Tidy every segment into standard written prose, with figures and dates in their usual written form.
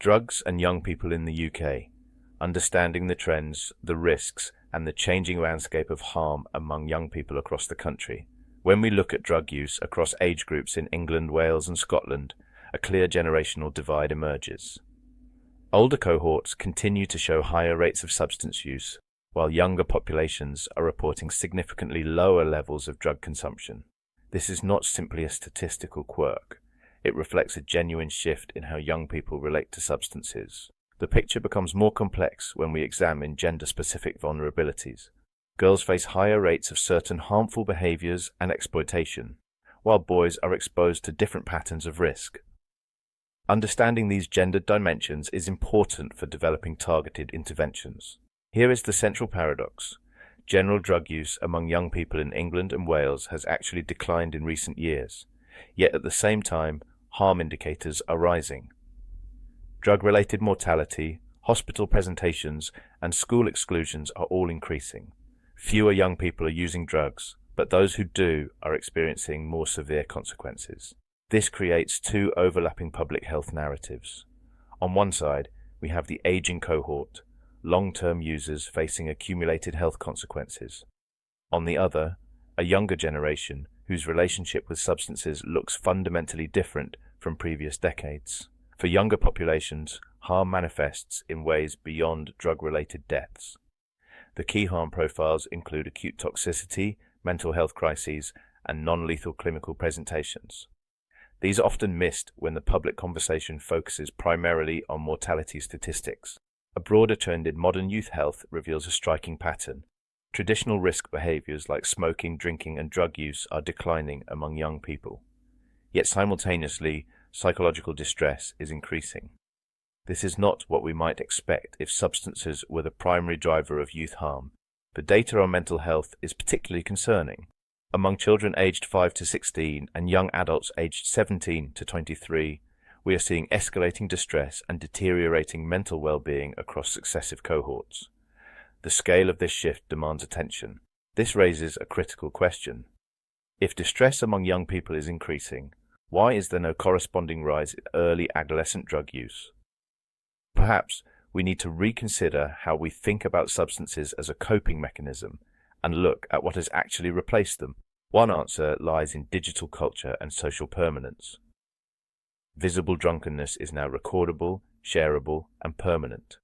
Drugs and young people in the UK, understanding the trends, the risks, and the changing landscape of harm among young people across the country. When we look at drug use across age groups in England, Wales, and Scotland, a clear generational divide emerges. Older cohorts continue to show higher rates of substance use, while younger populations are reporting significantly lower levels of drug consumption. This is not simply a statistical quirk. It reflects a genuine shift in how young people relate to substances. The picture becomes more complex when we examine gender-specific vulnerabilities. Girls face higher rates of certain harmful behaviors and exploitation, while boys are exposed to different patterns of risk. Understanding these gendered dimensions is important for developing targeted interventions. Here is the central paradox. General drug use among young people in England and Wales has actually declined in recent years, yet at the same time, harm indicators are rising. Drug-related mortality, hospital presentations, and school exclusions are all increasing. Fewer young people are using drugs, but those who do are experiencing more severe consequences. This creates two overlapping public health narratives. On one side, we have the aging cohort, long-term users facing accumulated health consequences. On the other, a younger generation whose relationship with substances looks fundamentally different from previous decades. For younger populations, harm manifests in ways beyond drug-related deaths. The key harm profiles include acute toxicity, mental health crises, and non-lethal clinical presentations. These are often missed when the public conversation focuses primarily on mortality statistics. A broader trend in modern youth health reveals a striking pattern. Traditional risk behaviors like smoking, drinking, and drug use are declining among young people. Yet simultaneously, psychological distress is increasing. This is not what we might expect if substances were the primary driver of youth harm. The data on mental health is particularly concerning. Among children aged 5 to 16 and young adults aged 17 to 23, we are seeing escalating distress and deteriorating mental well-being across successive cohorts. The scale of this shift demands attention. This raises a critical question. If distress among young people is increasing, why is there no corresponding rise in early adolescent drug use? Perhaps we need to reconsider how we think about substances as a coping mechanism and look at what has actually replaced them. One answer lies in digital culture and social permanence. Visible drunkenness is now recordable, shareable, and permanent.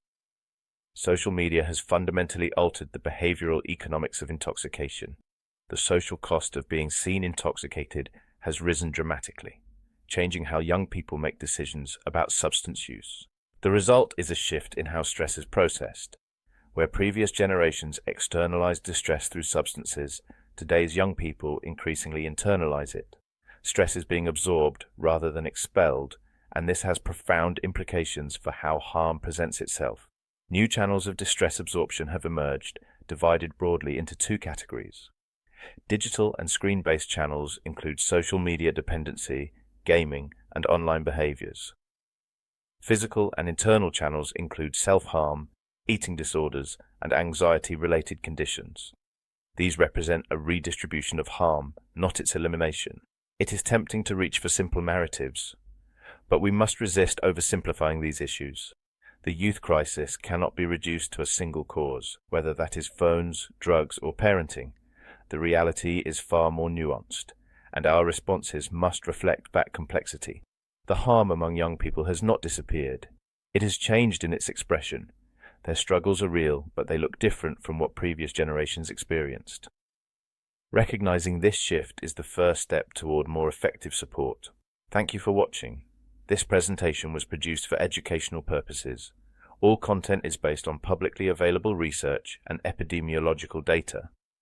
Social media has fundamentally altered the behavioral economics of intoxication. The social cost of being seen intoxicated has risen dramatically, changing how young people make decisions about substance use. The result is a shift in how stress is processed. Where previous generations externalized distress through substances, today's young people increasingly internalize it. Stress is being absorbed rather than expelled, and this has profound implications for how harm presents itself. New channels of distress absorption have emerged, divided broadly into two categories. Digital and screen-based channels include social media dependency, gaming, and online behaviors. Physical and internal channels include self-harm, eating disorders, and anxiety-related conditions. These represent a redistribution of harm, not its elimination. It is tempting to reach for simple narratives, but we must resist oversimplifying these issues. The youth crisis cannot be reduced to a single cause, whether that is phones, drugs, or parenting. The reality is far more nuanced, and our responses must reflect that complexity. The harm among young people has not disappeared. It has changed in its expression. Their struggles are real, but they look different from what previous generations experienced. Recognizing this shift is the first step toward more effective support. Thank you for watching. This presentation was produced for educational purposes. All content is based on publicly available research and epidemiological data.